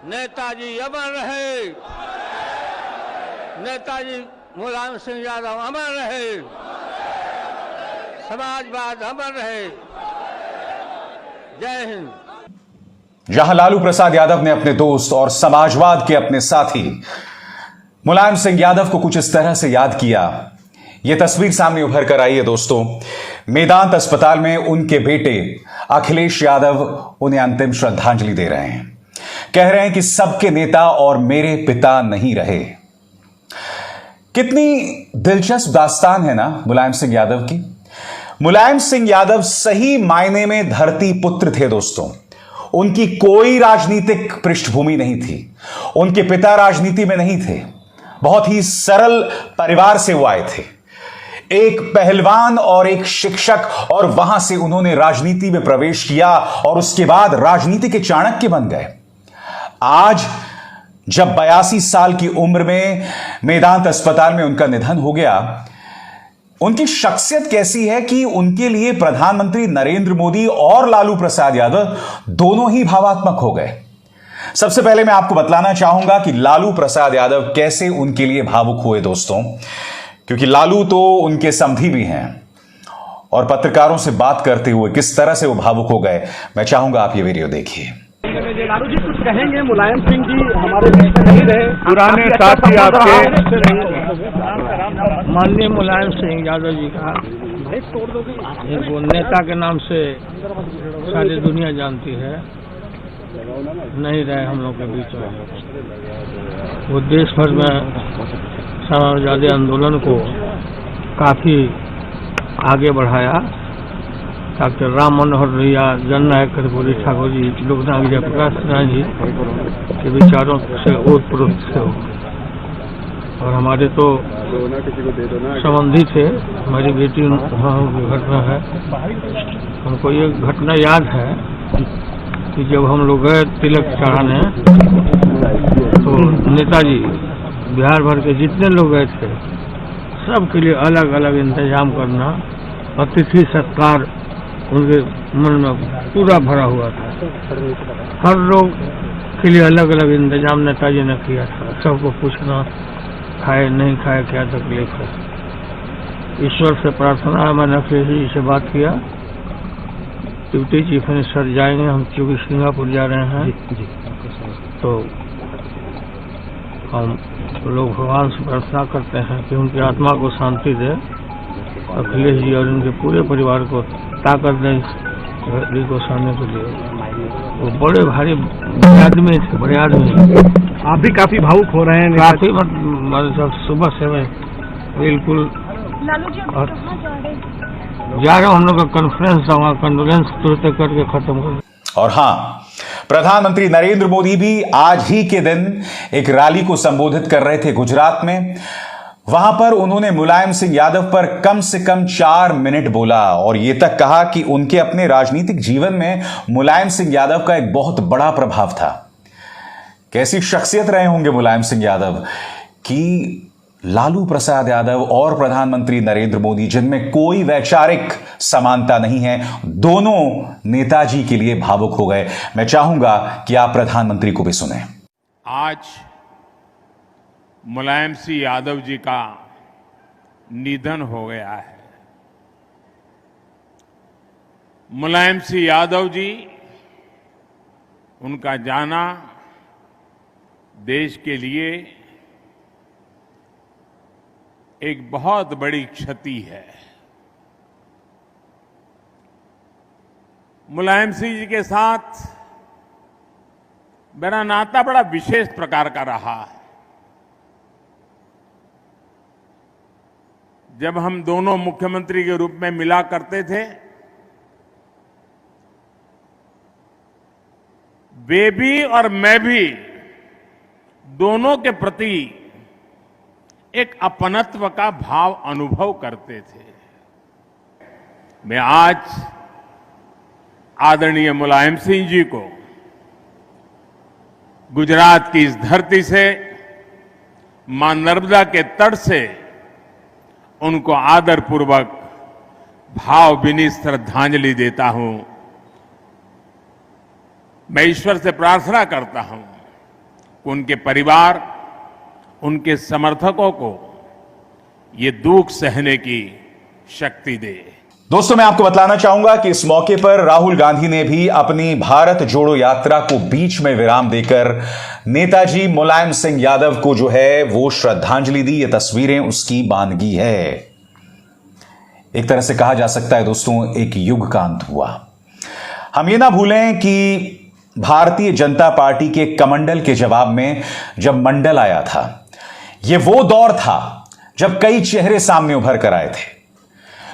नेताजी अमर रहे, नेताजी मुलायम सिंह यादव अमर रहे, समाजवाद अमर रहे। जय हिंद। जहां लालू प्रसाद यादव ने अपने दोस्त और समाजवाद के अपने साथी मुलायम सिंह यादव को कुछ इस तरह से याद किया, यह तस्वीर सामने उभर कर आई है दोस्तों। मेदांत अस्पताल में उनके बेटे अखिलेश यादव उन्हें अंतिम श्रद्धांजलि दे रहे हैं। कह रहे हैं कि सबके नेता और मेरे पिता नहीं रहे। कितनी दिलचस्प दास्तान है ना मुलायम सिंह यादव की। मुलायम सिंह यादव सही मायने में धरती पुत्र थे दोस्तों। उनकी कोई राजनीतिक पृष्ठभूमि नहीं थी, उनके पिता राजनीति में नहीं थे, बहुत ही सरल परिवार से वो आए थे। एक पहलवान और एक शिक्षक, और वहां से उन्होंने राजनीति में प्रवेश किया और उसके बाद राजनीति के चाणक्य बन गए। आज जब 82 साल की उम्र में मेदांत अस्पताल में उनका निधन हो गया, उनकी शख्सियत कैसी है कि उनके लिए प्रधानमंत्री नरेंद्र मोदी और लालू प्रसाद यादव दोनों ही भावात्मक हो गए। सबसे पहले मैं आपको बतलाना चाहूंगा कि लालू प्रसाद यादव कैसे उनके लिए भावुक हुए दोस्तों, क्योंकि लालू तो उनके समधी भी हैं, और पत्रकारों से बात करते हुए किस तरह से वो भावुक हो गए, मैं चाहूंगा आप ये वीडियो देखिए। लालू जी कुछ कहेंगे? मुलायम सिंह जी हमारे बीच में नहीं रहे, पुराने साथी आपके माननीय मुलायम सिंह यादव जी का एक वो नेता के नाम से सारी दुनिया जानती है, नहीं रहे हम लोग के बीच में। वो देश भर में समाजवादी आंदोलन को काफी आगे बढ़ाया। डॉक्टर राम मनोहर लोहिया, जननायक कर्पूरी ठाकुर जी, लोकनायक जयप्रकाश नारायण जी के विचारों से ओतप्रोत थे। और हमारे तो संबंधी थे, हमारी बेटी वहाँ की घटना है। हमको ये घटना याद है कि जब हम लोग गए तिलक चढ़ाने, तो नेताजी बिहार भर के जितने लोग गए थे सबके लिए अलग अलग इंतजाम करना, अतिथि सत्कार उनके मन में पूरा भरा हुआ था। हर लोग के लिए अलग अलग इंतजाम नेताजी ने किया था। सबको पूछना, खाए नहीं खाए, क्या तकलीफ है। ईश्वर से प्रार्थना है, मैंने अखिलेश जी से बात किया, डिप्टी चीफ मिनिस्टर जाएंगे, हम क्योंकि सिंगापुर जा रहे हैं, तो हम लोग भगवान से प्रार्थना करते हैं कि उनकी आत्मा को शांति दे, अखिलेश जी और उनके पूरे परिवार को ताकत दें घड़ी को सहने के लिए। वो बड़े भारी आदमी थे, बड़े आदमी। आप भी काफी भावुक हो रहे हैं। काफी मतलब सुबह से मैं बिल्कुल जा रहा हूँ, हम लोग का कॉन्फ्रेंस था, कॉन्फ्रेंस तुरंत करके खत्म कर। और हां, प्रधानमंत्री नरेंद्र मोदी भी आज ही के दिन एक रैली को संबोधित कर रहे थे गुजरात में। वहां पर उन्होंने मुलायम सिंह यादव पर कम से कम 4 मिनट बोला और यह तक कहा कि उनके अपने राजनीतिक जीवन में मुलायम सिंह यादव का एक बहुत बड़ा प्रभाव था। कैसी शख्सियत रहे होंगे मुलायम सिंह यादव कि लालू प्रसाद यादव और प्रधानमंत्री नरेंद्र मोदी, जिनमें कोई वैचारिक समानता नहीं है, दोनों नेताजी के लिए भावुक हो गए। मैं चाहूंगा कि आप प्रधानमंत्री को भी सुने। आज मुलायम सिंह यादव जी का निधन हो गया है। मुलायम सिंह यादव जी, उनका जाना देश के लिए एक बहुत बड़ी क्षति है। मुलायम सिंह जी के साथ मेरा नाता बड़ा विशेष प्रकार का रहा है। जब हम दोनों मुख्यमंत्री के रूप में मिला करते थे, वे भी और मैं भी दोनों के प्रति एक अपनत्व का भाव अनुभव करते थे। मैं आज आदरणीय मुलायम सिंह जी को गुजरात की इस धरती से, मां नर्मदा के तट से उनको आदरपूर्वक भावभीनी श्रद्धांजलि देता हूं। मैं ईश्वर से प्रार्थना करता हूं उनके परिवार, उनके समर्थकों को ये दुख सहने की शक्ति दे। दोस्तों, मैं आपको बतलाना चाहूंगा कि इस मौके पर राहुल गांधी ने भी अपनी भारत जोड़ो यात्रा को बीच में विराम देकर नेताजी मुलायम सिंह यादव को जो है वो श्रद्धांजलि दी। ये तस्वीरें उसकी बानगी है। एक तरह से कहा जा सकता है दोस्तों, एक युग का अंत हुआ। हम ये ना भूलें कि भारतीय जनता पार्टी के कमंडल के जवाब में जब मंडल आया था, यह वो दौर था जब कई चेहरे सामने उभर कर आए थे।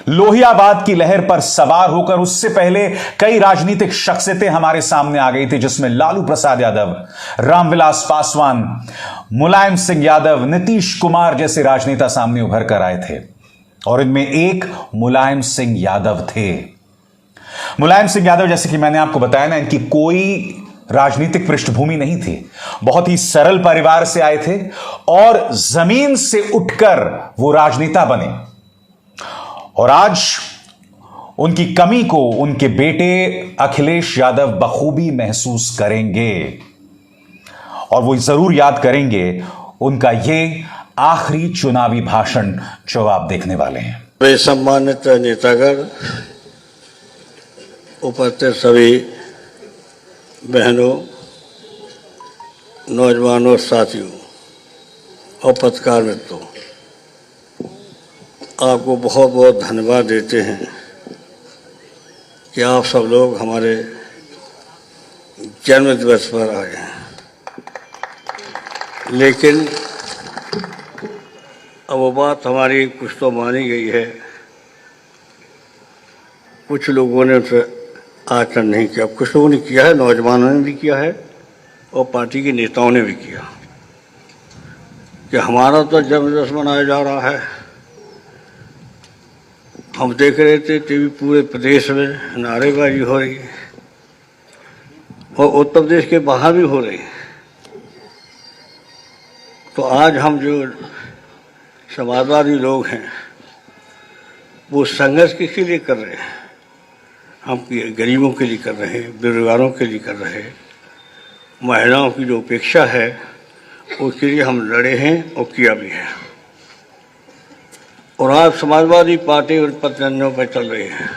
लोहियाबाद की लहर पर सवार होकर उससे पहले कई राजनीतिक शख्सियतें हमारे सामने आ गई थी, जिसमें लालू प्रसाद यादव, रामविलास पासवान, मुलायम सिंह यादव, नीतीश कुमार जैसे राजनेता सामने उभर कर आए थे। और इनमें एक मुलायम सिंह यादव थे। मुलायम सिंह यादव, जैसे कि मैंने आपको बताया ना, इनकी कोई राजनीतिक पृष्ठभूमि नहीं थी। बहुत ही सरल परिवार से आए थे और जमीन से उठकर वो राजनेता बने। और आज उनकी कमी को उनके बेटे अखिलेश यादव बखूबी महसूस करेंगे और वो जरूर याद करेंगे उनका ये आखिरी चुनावी भाषण जो आप देखने वाले हैं। वे सम्मानित नेतागण, उपस्थित सभी बहनों, नौजवानों, साथियों और पत्रकार मित्रों, आपको बहुत बहुत धन्यवाद देते हैं कि आप सब लोग हमारे जन्म दिवस पर आए हैं। लेकिन अब वो बात हमारी कुछ तो मानी गई है, कुछ लोगों ने उसे आचरण नहीं किया। कुछ लोगों ने किया है, नौजवानों ने भी किया है और पार्टी के नेताओं ने भी किया कि हमारा तो जन्मदिवस मनाया जा रहा है। हम देख रहे थे टीवी, पूरे प्रदेश में नारेबाजी हो रही है और उत्तर प्रदेश के बाहर भी हो रही है। तो आज हम जो समाजवादी लोग हैं वो संघर्ष किसके लिए कर रहे हैं? हम गरीबों के लिए कर रहे हैं, बेरोजगारों के लिए कर रहे हैं, महिलाओं की जो उपेक्षा है उसके लिए हम लड़े हैं और किया भी है। और आज समाजवादी पार्टी और पतंजों पर चल रही है।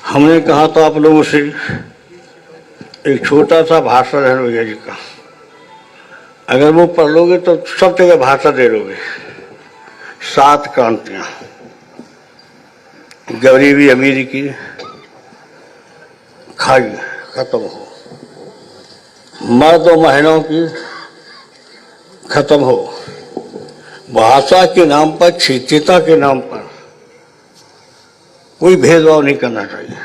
हमने कहा था आप लोगों से एक छोटा सा भाषण है भैया जी का, अगर वो पढ़ लोगे तो सब जगह भाषा दे लोगे। 7 क्रांतियां, गरीबी अमीरी की खाई खत्म हो, मर्द और महिलाओं की खत्म हो, भाषा के नाम पर, क्षेत्रीयता के नाम पर कोई भेदभाव नहीं करना चाहिए।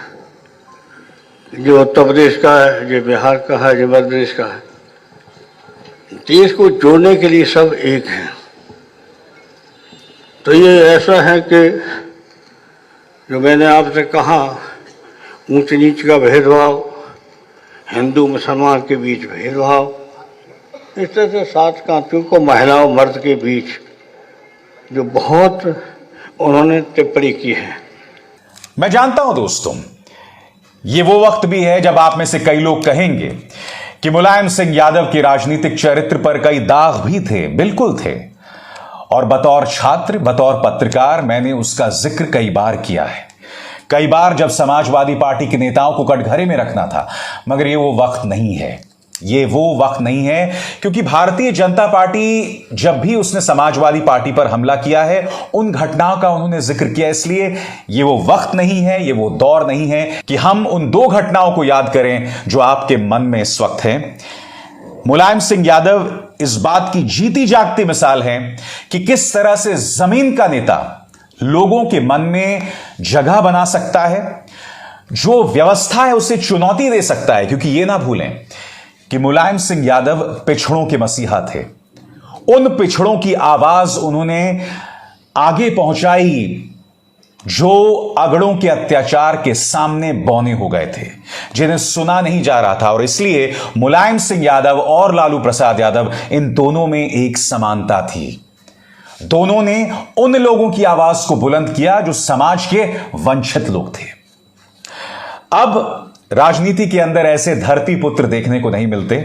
जो उत्तर प्रदेश का है, जो बिहार का है, जो मध्य प्रदेश का है, देश को जोड़ने के लिए सब एक हैं। तो ये ऐसा है कि जो मैंने आपसे कहा, ऊंच नीच का भेदभाव, हिंदू मुसलमान के बीच भेदभाव, इस तरह से 7 क्रांतियों को महिला और मर्द के बीच जो बहुत उन्होंने टिप्पणी की है। मैं जानता हूं दोस्तों, ये वो वक्त भी है जब आप में से कई लोग कहेंगे कि मुलायम सिंह यादव के राजनीतिक चरित्र पर कई दाग भी थे। बिल्कुल थे, और बतौर छात्र, बतौर पत्रकार मैंने उसका जिक्र कई बार किया है। कई बार जब समाजवादी पार्टी के नेताओं को कटघरे में रखना था, मगर ये वो वक्त नहीं है। ये वो वक्त नहीं है, क्योंकि भारतीय जनता पार्टी जब भी उसने समाजवादी पार्टी पर हमला किया है, उन घटनाओं का उन्होंने जिक्र किया। इसलिए ये वो वक्त नहीं है, ये वो दौर नहीं है कि हम उन 2 घटनाओं को याद करें जो आपके मन में इस वक्त है। मुलायम सिंह यादव इस बात की जीती जागती मिसाल है कि किस तरह से जमीन का नेता लोगों के मन में जगह बना सकता है, जो व्यवस्था है उसे चुनौती दे सकता है। क्योंकि यह ना भूलें कि मुलायम सिंह यादव पिछड़ों के मसीहा थे। उन पिछड़ों की आवाज उन्होंने आगे पहुंचाई जो अगड़ों के अत्याचार के सामने बौने हो गए थे, जिन्हें सुना नहीं जा रहा था। और इसलिए मुलायम सिंह यादव और लालू प्रसाद यादव, इन दोनों में एक समानता थी। दोनों ने उन लोगों की आवाज को बुलंद किया जो समाज के वंचित लोग थे। अब राजनीति के अंदर ऐसे धरती पुत्र देखने को नहीं मिलते,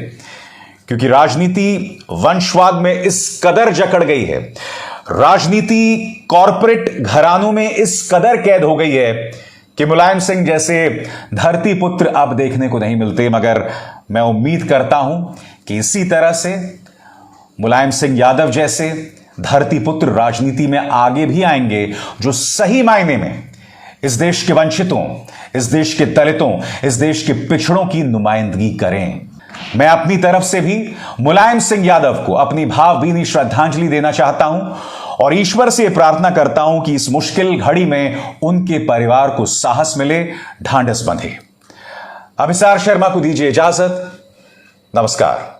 क्योंकि राजनीति वंशवाद में इस कदर जकड़ गई है, राजनीति कॉरपोरेट घरानों में इस कदर कैद हो गई है कि मुलायम सिंह जैसे धरती पुत्र अब देखने को नहीं मिलते। मगर मैं उम्मीद करता हूं कि इसी तरह से मुलायम सिंह यादव जैसे धरती पुत्र राजनीति में आगे भी आएंगे, जो सही मायने में इस देश के वंचितों, इस देश के दलितों, इस देश के पिछड़ों की नुमाइंदगी करें। मैं अपनी तरफ से भी मुलायम सिंह यादव को अपनी भावभीनी श्रद्धांजलि देना चाहता हूं और ईश्वर से प्रार्थना करता हूं कि इस मुश्किल घड़ी में उनके परिवार को साहस मिले, ढांढस बंधे। अभिसार शर्मा को दीजिए इजाजत। नमस्कार।